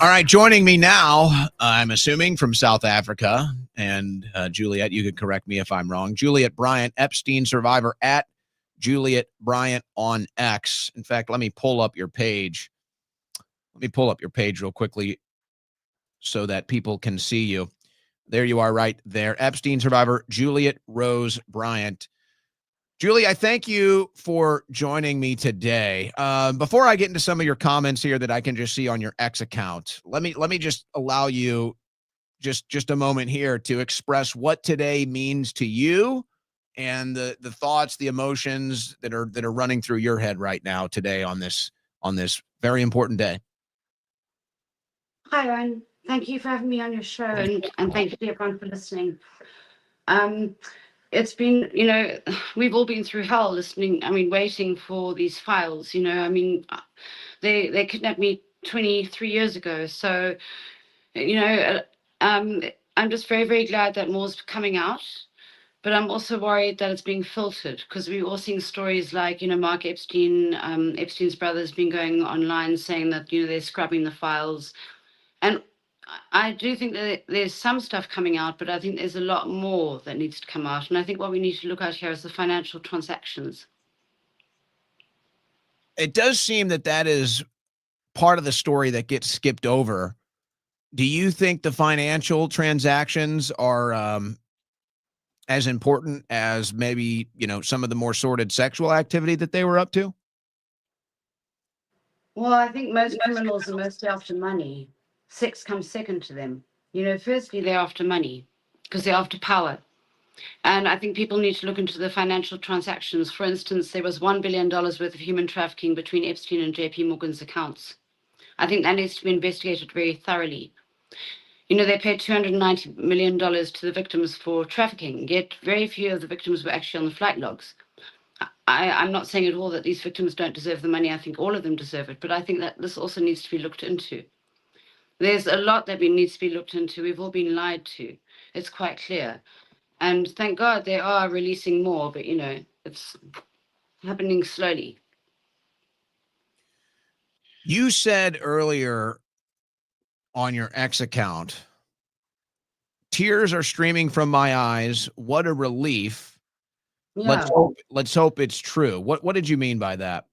All right, joining me now, I'm assuming from South Africa, and Juliette, you could correct me if I'm wrong. Juliette Bryant, Epstein survivor at Juliette Bryant on X. In fact, let me pull up your page. Let me pull up your page real quickly so that people can see you. There you are right there. Epstein survivor, Juliette Rose Bryant. Julie, I thank you for joining me today. Before I get into some of your comments here that I can just see on your X account, let me just allow you just a moment here to express what today means to you and the thoughts, the emotions that are running through your head right now today on this very important day. Hi, Owen. Thank you for having me on your show, and thank you to everyone for listening. It's been, we've all been through hell listening, waiting for these files, they kidnapped me 23 years ago. So, I'm just very, very glad that more's coming out. But I'm also worried that it's being filtered because we're all seeing stories like, Mark Epstein, Epstein's brother's been going online saying that, they're scrubbing the files. And I do think that there's some stuff coming out, but I think there's a lot more that needs to come out. And I think what we need to look at here is the financial transactions. It does seem that is part of the story that gets skipped over. Do you think the financial transactions are as important as maybe, some of the more sordid sexual activity that they were up to? Well, I think most criminals are mostly after money. Sex comes second to them. Firstly, they're after money because they're after power. And I think people need to look into the financial transactions. For instance, there was $1 billion worth of human trafficking between Epstein and JP Morgan's accounts. I think that needs to be investigated very thoroughly. They paid $290 million to the victims for trafficking, yet very few of the victims were actually on the flight logs. I'm not saying at all that these victims don't deserve the money. I think all of them deserve it. But I think that this also needs to be looked into. There's a lot that needs to be looked into. We've all been lied to. It's quite clear. And thank God they are releasing more, but, it's happening slowly. You said earlier on your X account, tears are streaming from my eyes. What a relief. Yeah. Let's hope it's true. What did you mean by that?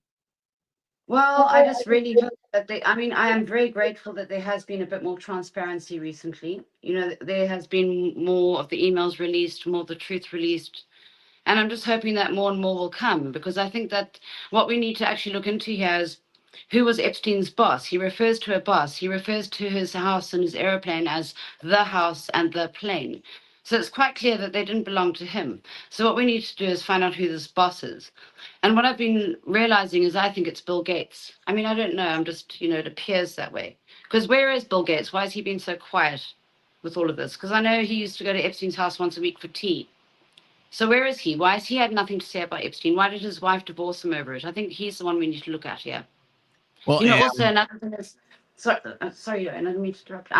Well, I just really hope that I am very grateful that there has been a bit more transparency recently. There has been more of the emails released, more of the truth released. And I'm just hoping that more and more will come, because I think that what we need to actually look into here is who was Epstein's boss. He refers to a boss. He refers to his house and his airplane as the house and the plane. So it's quite clear that they didn't belong to him. So what we need to do is find out who this boss is. And what I've been realizing is I think it's Bill Gates. I don't know. I'm just, it appears that way. Because where is Bill Gates? Why has he been so quiet with all of this? Because I know he used to go to Epstein's house once a week for tea. So where is he? Why has he had nothing to say about Epstein? Why did his wife divorce him over it? I think he's the one we need to look at here. Well, also another thing is, sorry, I didn't mean to interrupt.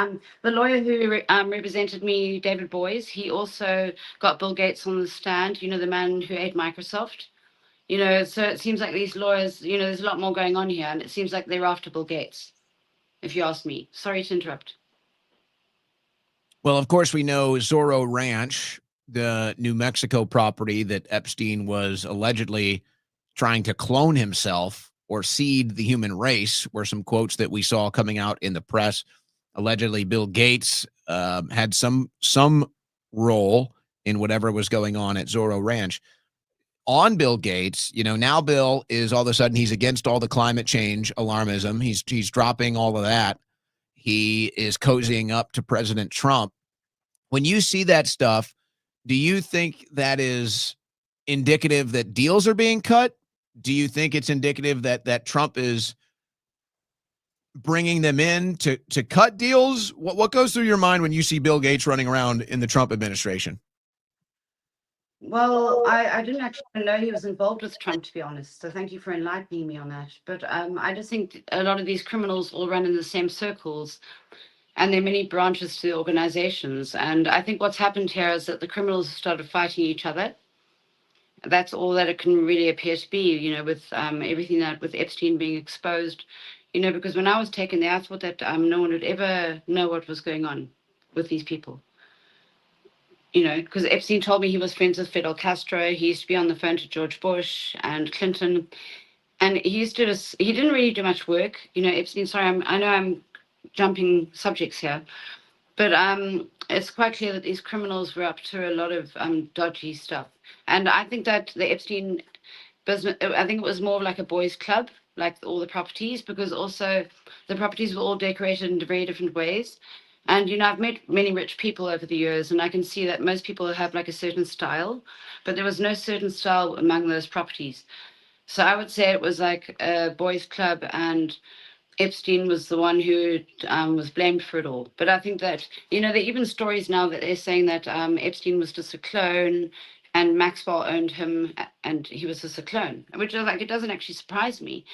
The lawyer who represented me, David Boyes, he also got Bill Gates on the stand. The man who ate Microsoft. So it seems like these lawyers, there's a lot more going on here, and it seems like they're after Bill Gates, if you ask me. Sorry to interrupt. Well, of course, we know Zorro Ranch, the New Mexico property that Epstein was allegedly trying to clone himself or seed the human race, were some quotes that we saw coming out in the press. Allegedly, Bill Gates had some role in whatever was going on at Zorro Ranch. On Bill Gates, now Bill is all of a sudden he's against all the climate change alarmism. He's dropping all of that. He is cozying up to President Trump. When you see that stuff, do you think that is indicative that deals are being cut? Do you think it's indicative that Trump is bringing them in to cut deals? What goes through your mind when you see Bill Gates running around in the Trump administration? Well, I didn't actually know he was involved with Trump, to be honest. So thank you for enlightening me on that. But I just think a lot of these criminals all run in the same circles, and there are many branches to the organizations. And I think what's happened here is that the criminals have started fighting each other. That's all that it can really appear to be, with everything that with Epstein being exposed. You know, because when I was taken there, I thought that no one would ever know what was going on with these people. You know, because Epstein told me he was friends with Fidel Castro. He used to be on the phone to George Bush and Clinton, and he used to just, he didn't really do much work. You know, Epstein. Sorry, I know I'm jumping subjects here, but it's quite clear that these criminals were up to a lot of dodgy stuff. And I think that the Epstein business, I think it was more of like a boys' club, like all the properties, because also the properties were all decorated in very different ways. And, you know, I've met many rich people over the years, and I can see that most people have like a certain style, but there was no certain style among those properties. So I would say it was like a boys' club, and Epstein was the one who was blamed for it all. But I think that, you know, there are even stories now that they're saying that Epstein was just a clone and Maxwell owned him and he was just a clone, which is like, it doesn't actually surprise me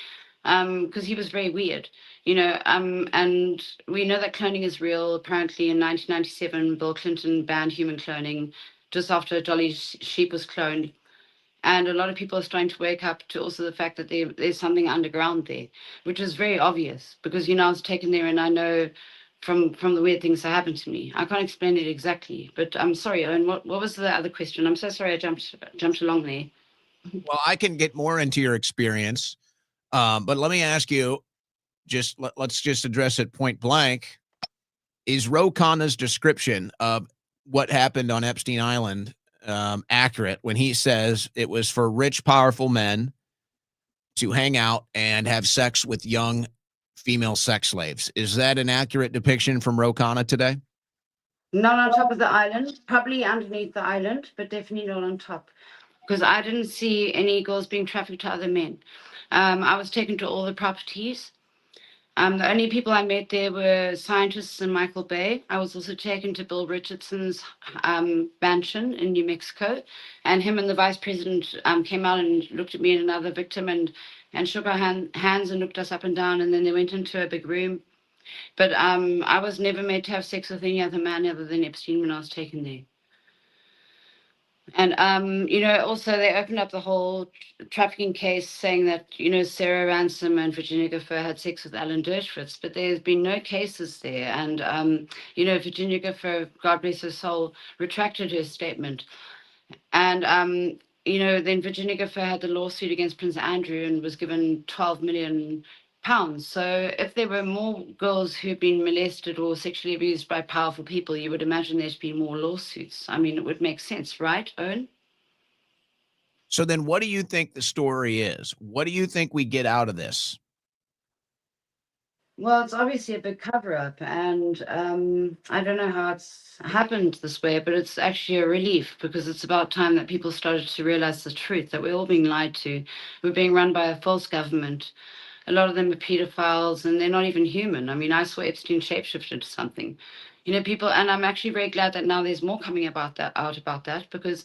because he was very weird, you know. And we know that cloning is real. Apparently in 1997, Bill Clinton banned human cloning just after Dolly Sheep was cloned. And a lot of people are starting to wake up to also the fact that there's something underground there, which is very obvious because, you know, I was taken there and I know from the weird things that happened to me. I can't explain it exactly, but I'm sorry, Owen, what was the other question? I'm so sorry I jumped along there. Well, I can get more into your experience, but let me ask you, let's just address it point blank. Is Ro Khanna's description of what happened on Epstein Island accurate when he says it was for rich, powerful men to hang out and have sex with young female sex slaves? Is that an accurate depiction from Ro Khanna today? Not on top of the island, probably underneath the island, but definitely not on top. Because I didn't see any girls being trafficked to other men. I was taken to all the properties. The only people I met there were scientists and Michael Bay. I was also taken to Bill Richardson's mansion in New Mexico, and him and the vice president came out and looked at me and another victim and shook our hands and looked us up and down, and then they went into a big room. But I was never made to have sex with any other man other than Epstein when I was taken there. And, you know, also they opened up the whole trafficking case saying that, you know, Sarah Ransom and Virginia Gifford had sex with Alan Dershowitz, but there's been no cases there. And, you know, Virginia Gifford, God bless her soul, retracted her statement. And, you know, then Virginia Gifford had the lawsuit against Prince Andrew and was given 12 million pounds. So if there were more girls who've been molested or sexually abused by powerful people, you would imagine there'd be more lawsuits. I mean, it would make sense, right, Owen? So then what do you think the story is? What do you think we get out of this? Well, it's obviously a big cover up, and I don't know how it's happened this way, but it's actually a relief because it's about time that people started to realize the truth that we're all being lied to. We're being run by a false government. A lot of them are pedophiles and they're not even human. I mean, I saw Epstein shapeshifted to something. You know, people, and I'm actually very glad that now there's more coming about that because,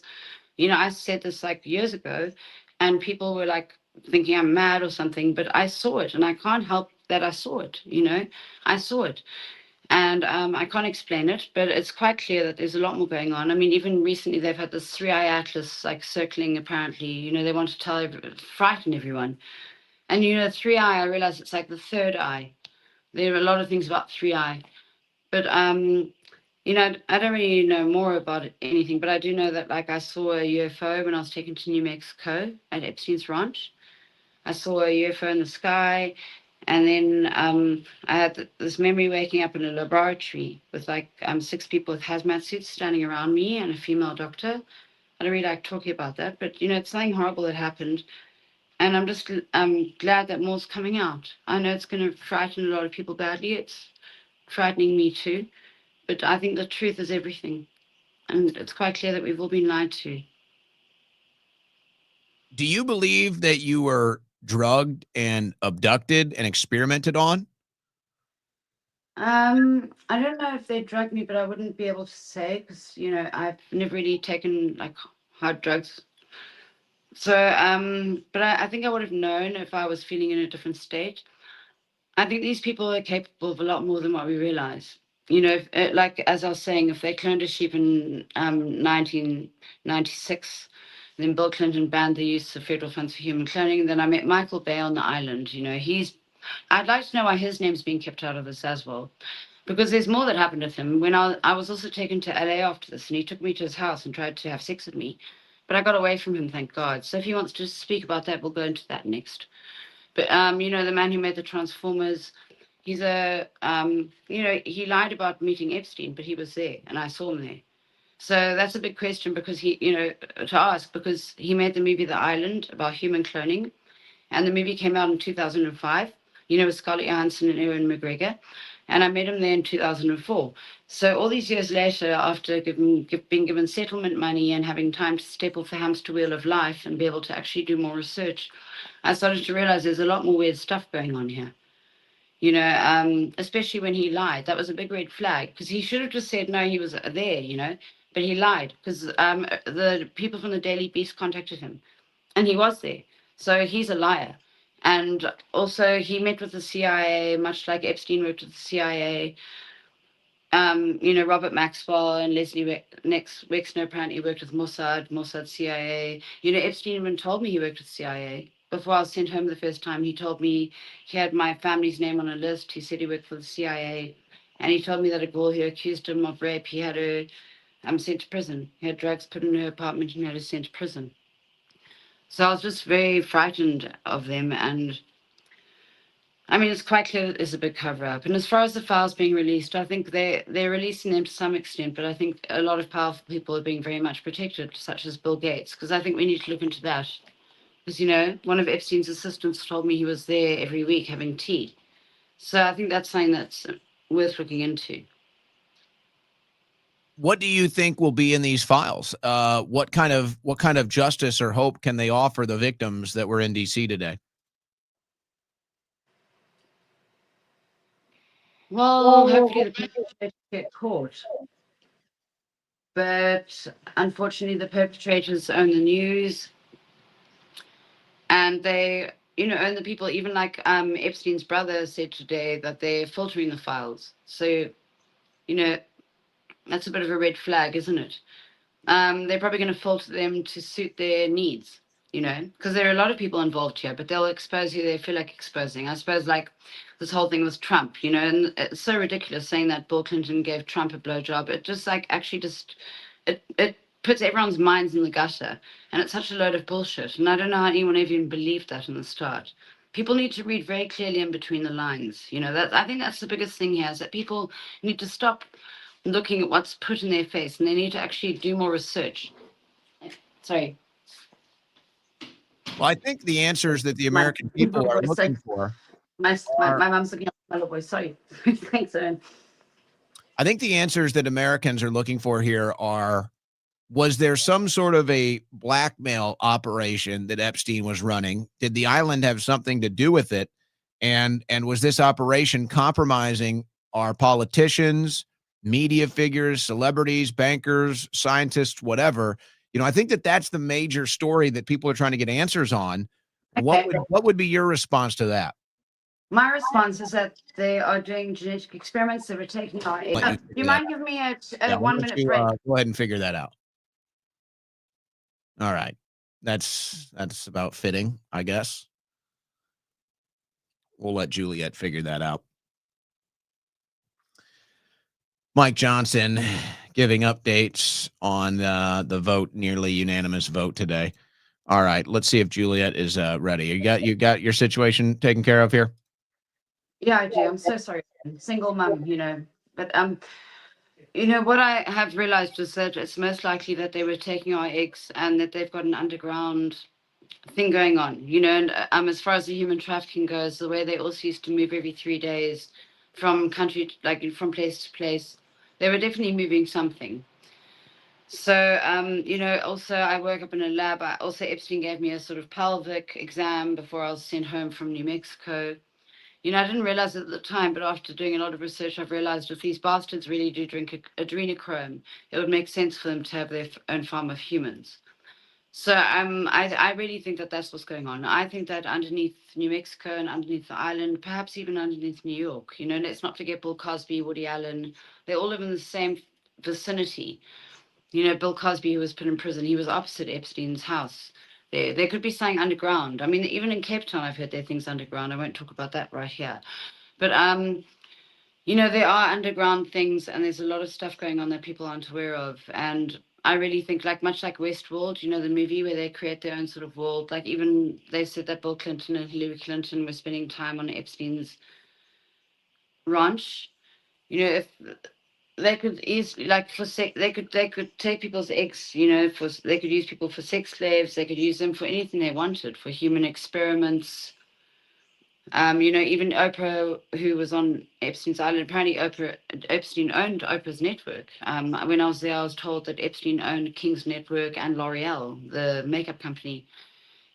you know, I said this like years ago and people were like thinking I'm mad or something, but I saw it and I can't help that I saw it, you know, I saw it. And I can't explain it, but it's quite clear that there's a lot more going on. I mean, even recently they've had this three-eye atlas like circling apparently, you know, they want to frighten everyone. And you know, three eye, I realize it's like the third eye. There are a lot of things about three eye. But you know, I don't really know more about anything, but I do know that like I saw a UFO when I was taken to New Mexico at Epstein's ranch. I saw a UFO in the sky, and then I had this memory waking up in a laboratory with like six people with hazmat suits standing around me and a female doctor. I don't really like talking about that, but you know, it's something horrible that happened. And I'm glad that more's coming out. I know it's going to frighten a lot of people badly. It's frightening me too. But I think the truth is everything. And it's quite clear that we've all been lied to. Do you believe that you were drugged and abducted and experimented on? I don't know if they drugged me, but I wouldn't be able to say because, you know, I've never really taken like hard drugs. So, but I think I would have known if I was feeling in a different state. I think these people are capable of a lot more than what we realize. You know, like as I was saying, if they cloned a sheep in 1996, then Bill Clinton banned the use of federal funds for human cloning. Then I met Michael Bay on the island. You know, he's I'd like to know why his name's being kept out of this as well, because there's more that happened with him. When I was also taken to LA after this, and he took me to his house and tried to have sex with me, but I got away from him, thank God. So if he wants to speak about that, we'll go into that next. But you know, the man who made the Transformers, he's a you know, he lied about meeting Epstein, but he was there, and I saw him there. So that's a big question because he, you know, to ask because he made the movie The Island about human cloning, and the movie came out in 2005. You know, with Scarlett Johansson and Ewan McGregor, and I met him there in 2004. So all these years later, after being given settlement money and having time to step off the hamster wheel of life and be able to actually do more research, I started to realize there's a lot more weird stuff going on here. You know, especially when he lied. That was a big red flag because he should have just said no, he was there. You know, but he lied because the people from the Daily Beast contacted him, and he was there. So he's a liar. And also, he met with the CIA, much like Epstein worked with the CIA. You know, Robert Maxwell and Leslie Wexner apparently worked with Mossad, CIA. You know, Epstein even told me he worked with CIA. Before I was sent home the first time, he told me he had my family's name on a list. He said he worked for the CIA. And he told me that a girl who accused him of rape, he had her sent to prison. He had drugs put in her apartment and had her sent to prison. So I was just very frightened of them. And I mean, it's quite clear that there's a big cover up. And as far as the files being released, I think they're releasing them to some extent, but I think a lot of powerful people are being very much protected, such as Bill Gates, because I think we need to look into that. Because, you know, one of Epstein's assistants told me he was there every week having tea. So I think that's something that's worth looking into. What do you think will be in these files? What kind of justice or hope can they offer the victims that were in DC today? Well, hopefully the perpetrators get caught. But unfortunately, the perpetrators own the news, and they, you know, own the people. Even like Epstein's brother said today that they're filtering the files. So, you know, that's a bit of a red flag, isn't it? They're probably going to filter them to suit their needs, you know, because there are a lot of people involved here, but they'll expose who they feel like exposing. I suppose like this whole thing with Trump, you know, and it's so ridiculous saying that Bill Clinton gave Trump a blowjob. It just like actually just it puts everyone's minds in the gutter, and it's such a load of bullshit. And I don't know how anyone even believed that in the start. People need to read very clearly in between the lines. You know, that I think that's the biggest thing here is that people need to stop looking at what's put in their face and they need to actually do more research. Sorry. Well, I think the answers that the American people are looking for my mom's looking at my little boy. Sorry. Thanks, Owen. I think the answers that Americans are looking for here are, was there some sort of a blackmail operation that Epstein was running? Did the island have something to do with it? And was this operation compromising our politicians, media figures, celebrities, bankers, scientists, whatever? You know, I think that that's the major story that people are trying to get answers on. Okay. What would be your response to that? My response is that they are doing genetic experiments. They were taking our eggs. Do you mind giving me a 1 minute break? Go ahead and figure that out. All right. That's about fitting, I guess. We'll let Juliette figure that out. Mike Johnson giving updates on the vote, nearly unanimous vote today. All right, let's see if Juliette is ready. You got your situation taken care of here? Yeah, I do. I'm so sorry. Single mom, you know. But you know what I have realized is that it's most likely that they were taking our eggs and that they've got an underground thing going on, you know. And as far as the human trafficking goes, the way they also used to move every 3 days from country, like from place to place, they were definitely moving something. So, you know, also I work up in a lab. Also, Epstein gave me a sort of pelvic exam before I was sent home from New Mexico. You know, I didn't realize it at the time, but after doing a lot of research, I've realized if these bastards really do drink adrenochrome, it would make sense for them to have their own farm of humans. So I really think that that's what's going on. I think that underneath New Mexico and underneath the island, perhaps even underneath New York, you know, let's not forget Bill Cosby, Woody Allen, they all live in the same vicinity. You know, Bill Cosby, who was put in prison, he was opposite Epstein's house. there. There could be something underground. I mean, even in Cape Town, I've heard there are things underground. I won't talk about that right here. But you know, there are underground things, and there's a lot of stuff going on that people aren't aware of. And I really think, like, much like Westworld, you know, the movie where they create their own sort of world. Like, even they said that Bill Clinton and Hillary Clinton were spending time on Epstein's ranch. You know, if they could easily, like, for sex, they could take people's eggs. You know, for they could use people for sex slaves. They could use them for anything they wanted, for human experiments. You know, even Oprah, who was on Epstein's island, apparently Epstein owned Oprah's network. When I was there, I was told that Epstein owned King's Network and L'Oreal, the makeup company.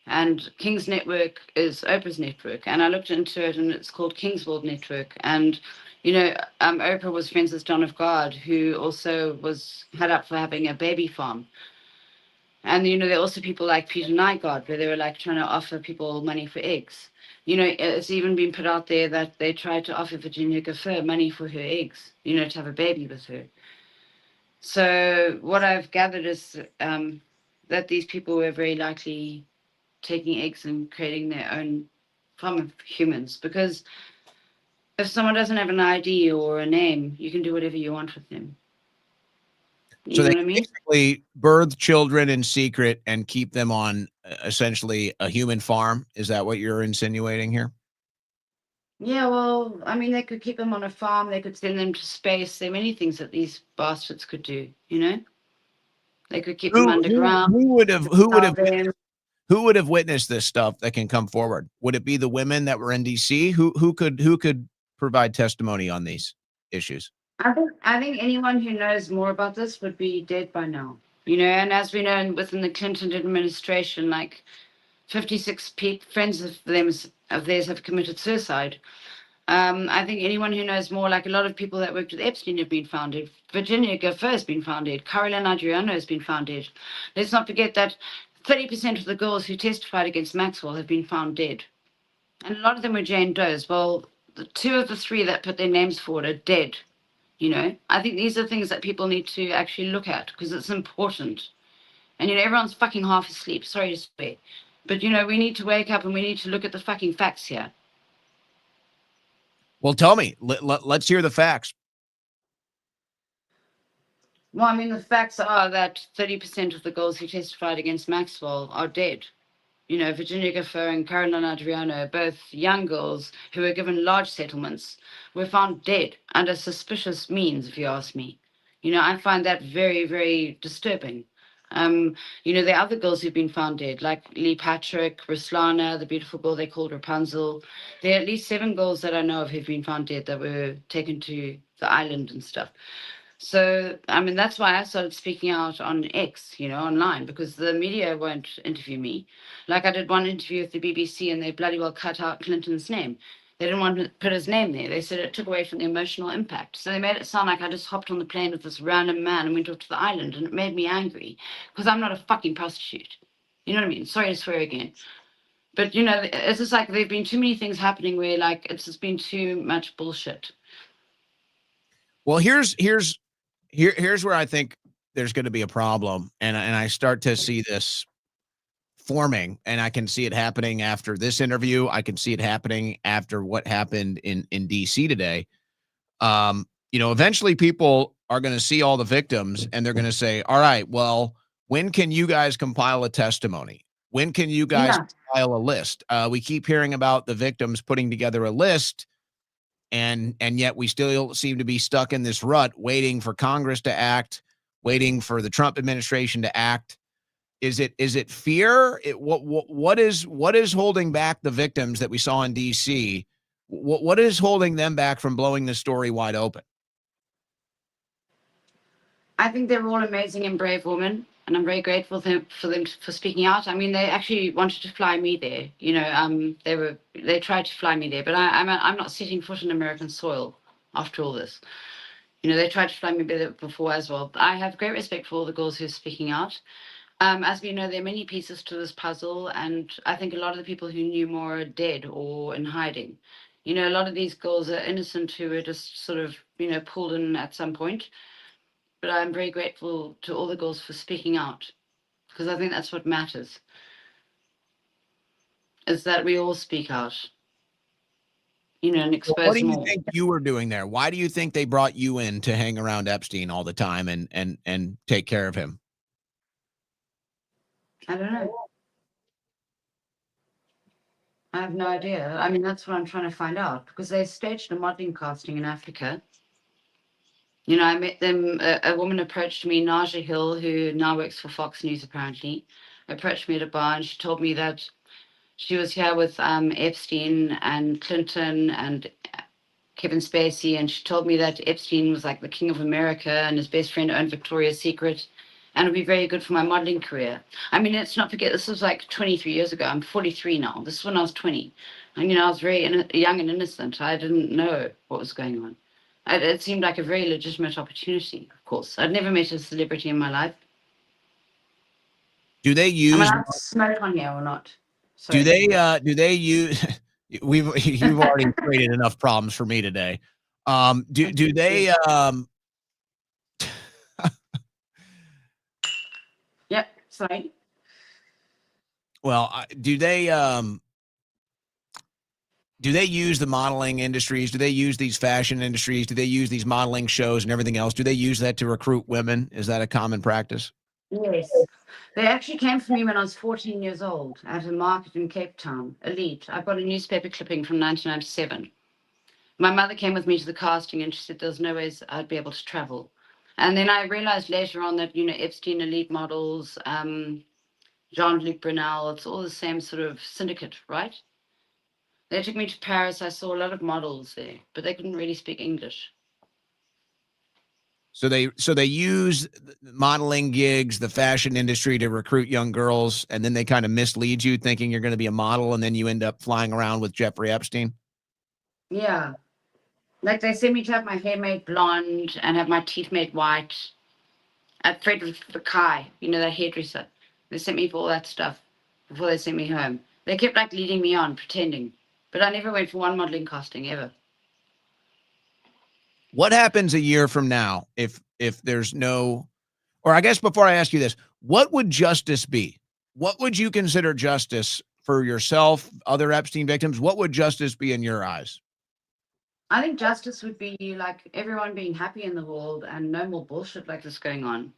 And King's Network is Oprah's network. And I looked into it, and it's called King's World Network. And you know, Oprah was friends with John of God, who also was had up for having a baby farm. And you know, there are also people like Peter Nygaard, where they were like trying to offer people money for eggs. You know, it's even been put out there that they tried to offer Virginia Gifford money for her eggs, you know, to have a baby with her. So what I've gathered is that these people were very likely taking eggs and creating their own farm of humans. Because if someone doesn't have an ID or a name, you can do whatever you want with them. You So know they what I mean? basically birth children in secret and keep them on essentially a human farm. Is that what you're insinuating here? Yeah, well, I mean, they could keep them on a farm. They could send them to space. There are many things that these bastards could do, you know? They could keep them underground. Who would have witnessed this stuff that can come forward? Would it be the women that were in DC? Who could provide testimony on these issues? I think anyone who knows more about this would be dead by now. You know, and as we know, within the Clinton administration, like 56 friends of theirs have committed suicide. I think anyone who knows more, like a lot of people that worked with Epstein have been found dead. Virginia Gifford has been found dead. Caroline Adriano has been found dead. Let's not forget that 30% of the girls who testified against Maxwell have been found dead. And a lot of them were Jane Does. Well, the two of the three that put their names forward are dead. You know, I think these are things that people need to actually look at because it's important. And, you know, everyone's fucking half asleep. Sorry to swear. But, you know, we need to wake up and we need to look at the fucking facts here. Well, tell me. Let's hear the facts. Well, I mean, the facts are that 30% of the girls who testified against Maxwell are dead. You know, Virginia Gifford and Caroline Adriano, both young girls who were given large settlements, were found dead under suspicious means, if you ask me. You know, I find that very, very disturbing. You know, there are other girls who've been found dead, like Lee Patrick, Ruslana, the beautiful girl they called Rapunzel. There are at least 7 girls that I know of who've been found dead that were taken to the island and stuff. So, I mean, that's why I started speaking out on X, you know, online, because the media won't interview me. Like I did one interview with the BBC and they bloody well cut out Clinton's name. They didn't want to put his name there. They said it took away from the emotional impact. So they made it sound like I just hopped on the plane with this random man and went off to the island, and it made me angry because I'm not a fucking prostitute. You know what I mean? Sorry to swear again. But, you know, it's just like there've been too many things happening where, like, it's just been too much bullshit. Well, here's where I think there's going to be a problem, and I start to see this forming, and I can see it happening after this interview. I can see it happening after what happened in DC today. You know, eventually people are going to see all the victims, and they're going to say, "All right, well, when can you guys compile a testimony? When can you guys compile a list?" We keep hearing about the victims putting together a list, and yet we still seem to be stuck in this rut waiting for Congress to act, waiting for the Trump administration to act. Is it fear? What is holding back the victims that we saw in DC? What is holding them back from blowing this story wide open? I think they're all amazing and brave women, and I'm very grateful for them for speaking out. I mean, they actually wanted to fly me there. You know, they tried to fly me there, but I'm not setting foot on American soil after all this. You know, they tried to fly me there before as well. I have great respect for all the girls who are speaking out. As we know, there are many pieces to this puzzle, and I think a lot of the people who knew more are dead or in hiding. You know, a lot of these girls are innocent who were just sort of, you know, pulled in at some point. But I'm very grateful to all the girls for speaking out because I think that's what matters. is that we all speak out, and Well, expose what do you more. think you were doing there? Why do you think they brought you in to hang around Epstein all the time and take care of him? I don't know. I have no idea. I mean, that's what I'm trying to find out, because they staged a modeling casting in Africa. I met them. A woman approached me, Naja Hill, who now works for Fox News apparently, approached me at a bar, and she told me that she was here with Epstein and Clinton and Kevin Spacey, and she told me that Epstein was like the king of America and his best friend owned Victoria's Secret, and it would be very good for my modeling career. I mean, let's not forget, this was like 23 years ago. I'm 43 now. This is when I was 20. And, I was very young and innocent. I didn't know what was going on. It seemed like a very legitimate opportunity, of course. I'd never met a celebrity in my life. Do they I mean, use? I smoke on here or not? Do Sorry. they use? You've already created enough problems for me today. Do they? Yep. Sorry. Well, do they use the modeling industries? Do they use these fashion industries? Do they use these modeling shows and everything else? Do they use that to recruit women? Is that a common practice? Yes. They actually came for me when I was 14 years old at a market in Cape Town, Elite. I've got a newspaper clipping from 1997. My mother came with me to the casting and she said there's no ways I'd be able to travel. And then I realized later on that, Epstein Elite models, Jean-Luc Brunel, it's all the same sort of syndicate, right? They took me to Paris. I saw a lot of models there, but they couldn't really speak English. So they use modeling gigs, the fashion industry to recruit young girls, and then they kind of mislead you thinking you're going to be a model, and then you end up flying around with Jeffrey Epstein. Yeah. Like they sent me to have my hair made blonde and have my teeth made white at Frederick Kai, that hairdresser. They sent me for all that stuff before they sent me home. They kept like leading me on, pretending. But I never went for one modeling casting ever. What happens a year from now if there's no, or I guess before I ask you this, what would justice be? What would you consider justice for yourself, other Epstein victims? What would justice be in your eyes? I think justice would be like everyone being happy in the world and no more bullshit like this going on.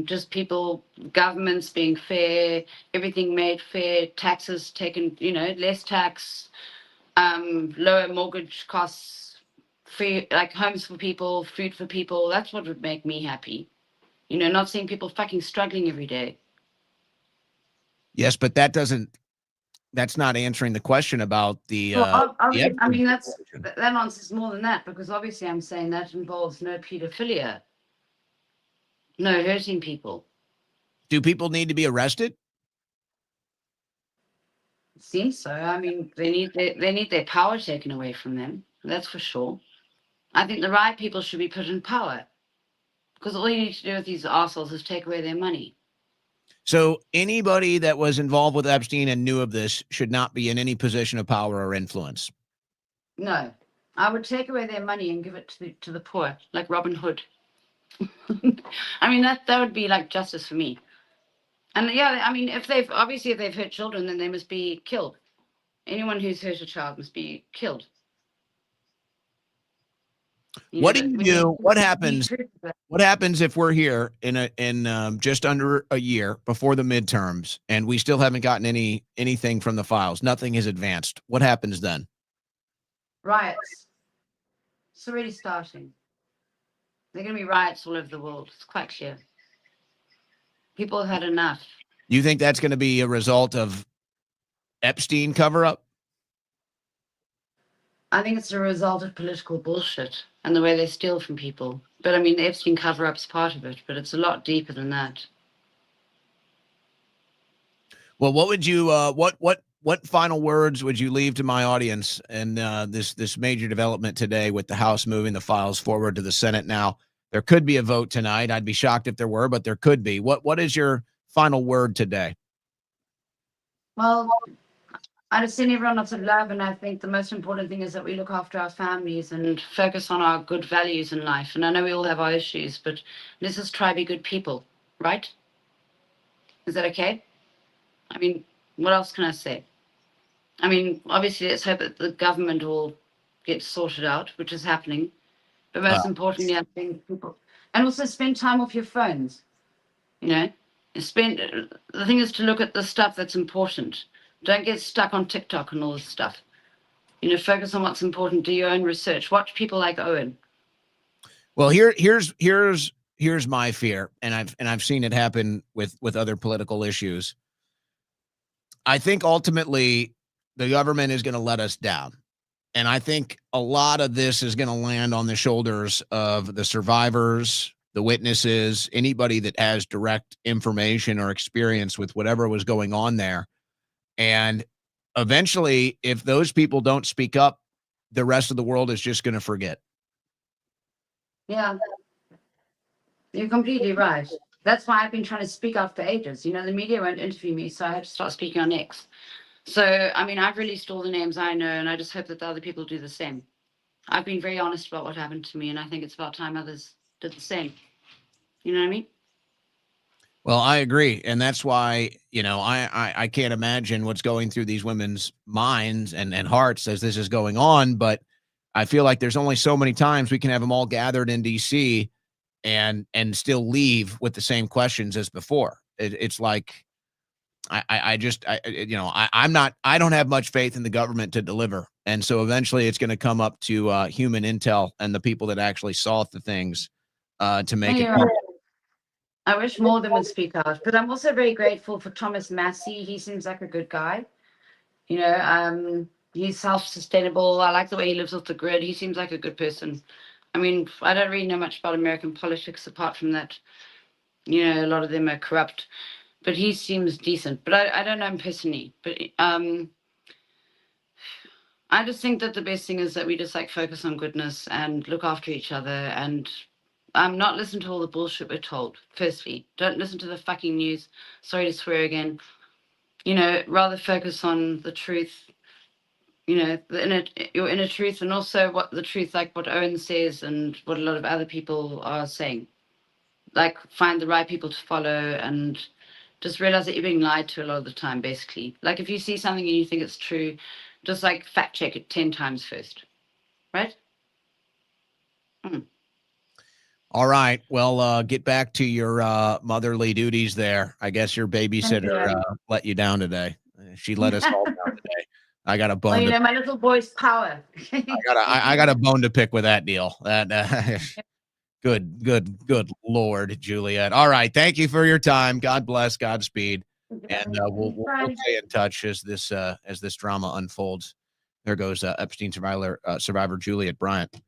Just people, governments being fair, everything made fair, taxes taken, less tax, lower mortgage costs, free, like homes for people, food for people. That's what would make me happy. Not seeing people fucking struggling every day. Yes, but that's not answering the question about the, Well, the I mean, that situation. answers more than that, because obviously I'm saying that involves no pedophilia, no hurting people. Do people need to be arrested? It seems so. I mean, they need their power taken away from them. That's for sure. I think the right people should be put in power, because all you need to do with these assholes is take away their money. So anybody that was involved with Epstein and knew of this should not be in any position of power or influence. No, I would take away their money and give it to the poor, like Robin Hood. I mean, that would be like justice for me. And yeah, I mean, if they've hurt children, then they must be killed. Anyone who's hurt a child must be killed. What do you do? What happens? What happens if we're here in just under a year before the midterms and we still haven't gotten anything from the files? Nothing has advanced. What happens then? Riots. It's already starting. There are going to be riots all over the world. It's quite clear. People have had enough. You think that's going to be a result of Epstein cover-up? I think it's a result of political bullshit and the way they steal from people. But I mean, the Epstein cover-up's part of it, but it's a lot deeper than that. Well, what would you what final words would you leave to my audience and this major development today with the House moving the files forward to the Senate now? There could be a vote tonight. I'd be shocked if there were, but there could be. What is your final word today? Well, I just send everyone lots of love, and I think the most important thing is that we look after our families and focus on our good values in life. And I know we all have our issues, but let's just try to be good people, right? Is that okay? I mean, what else can I say? I mean, obviously, let's hope that the government will get sorted out, which is happening. But most importantly, I think people, and also spend time off your phones. You know, the thing is to look at the stuff that's important. Don't get stuck on TikTok and all this stuff. You know, focus on what's important. Do your own research. Watch people like Owen. Well, here's my fear, and I've seen it happen with other political issues. I think ultimately the government is going to let us down. And I think a lot of this is going to land on the shoulders of the survivors, the witnesses, anybody that has direct information or experience with whatever was going on there. And eventually, if those people don't speak up, the rest of the world is just going to forget. Yeah, you're completely right. That's why I've been trying to speak out for ages. You know, the media won't interview me, so I had to start speaking on X. So, I mean, I've released all the names I know, and I just hope that the other people do the same. I've been very honest about what happened to me, and I think it's about time others did the same. You know what I mean? Well, I agree. And that's why, I can't imagine what's going through these women's minds and hearts as this is going on. But I feel like there's only so many times we can have them all gathered in DC and still leave with the same questions as before. It's like, I don't have much faith in the government to deliver. And so eventually it's going to come up to human intel and the people that actually saw the things to make it. Right. I wish more of them would speak out. But I'm also very grateful for Thomas Massey. He seems like a good guy. You know, he's self-sustainable. I like the way he lives off the grid. He seems like a good person. I mean, I don't really know much about American politics apart from that, you know, a lot of them are corrupt. But he seems decent. But I don't know him personally. But I just think that the best thing is that we just like focus on goodness and look after each other and not listen to all the bullshit we're told. Firstly, don't listen to the fucking news. Sorry to swear again. You know, rather focus on the truth. You know, your inner truth, and also what the truth, like what Owen says, and what a lot of other people are saying. Like, find the right people to follow, and just realize that you're being lied to a lot of the time. Basically, like if you see something and you think it's true, just like fact check it 10 times first, right? All right. Well, get back to your motherly duties there. I guess your babysitter let you down today. She let us all down today. I got a bone. Well, you know, my little boy's power. I got a bone to pick with that deal. That good Lord, Juliette. All right. Thank you for your time. God bless. Godspeed. And we'll stay in touch as this drama unfolds. There goes Epstein survivor Juliette Bryant.